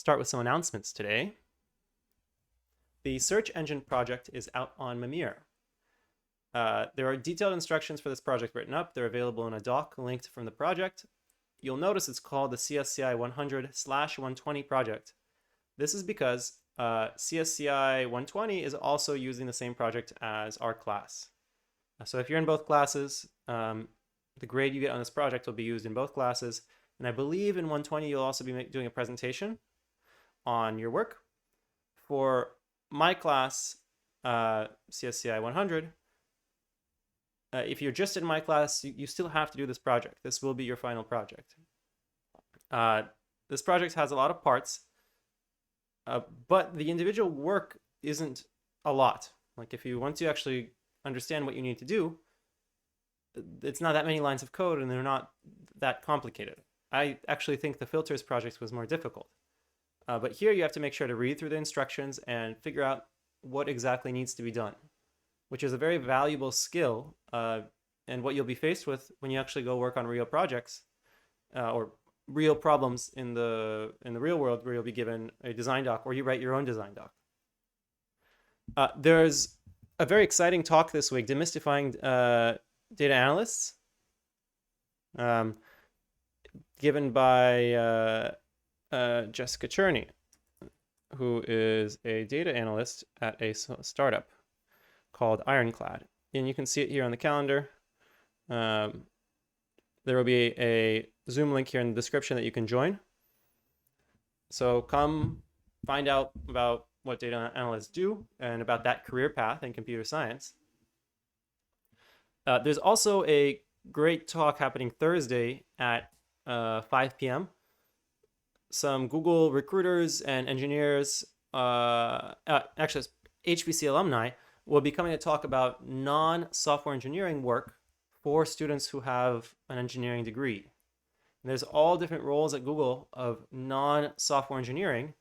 start with some announcements today. The search engine project is out on Mimir. There are detailed instructions for this project written up. They're available in a doc linked from the project. You'll notice it's called the CSCI100/120 project. This is because CSCI120 is also using the same project as our class. So if you're in both classes, the grade you get on this project will be used in both classes. And I believe in 120 you'll also be doing a presentation on your work. For my class, CSCI100, if you're just in my class, you still have to do this project. This will be your final project. This project has a lot of parts, but the individual work isn't a lot. Like if you want to actually understand what you need to do, it's not that many lines of code and they're not that complicated. I actually think the filters project was more difficult. But here you have to make sure to read through the instructions and figure out what exactly needs to be done, which is a very valuable skill and what you'll be faced with when you actually go work on real projects or real problems in the real world, where you'll be given a design doc or you write your own design doc. There's a very exciting talk this week, demystifying data analysts, given by Jessica Cherney, who is a data analyst at a startup called Ironclad. And you can see it here on the calendar. There will be a Zoom link here in the description that you can join. So come find out about what data analysts do and about that career path in computer science. There's also a great talk happening Thursday at 5 p.m. Some Google recruiters and engineers, actually HBC alumni, will be coming to talk about non-software engineering work for students who have an engineering degree. And there's all different roles at Google of non-software engineering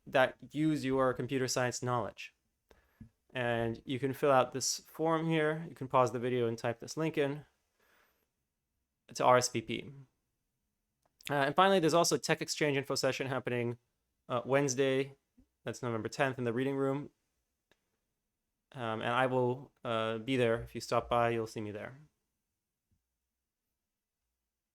that use your computer science knowledge. And you can fill out this form here. You can pause the video and type this link in to RSVP. And finally, there's also a Tech Exchange info session happening Wednesday. That's November 10th in the reading room. And I will be there. If you stop by, you'll see me there.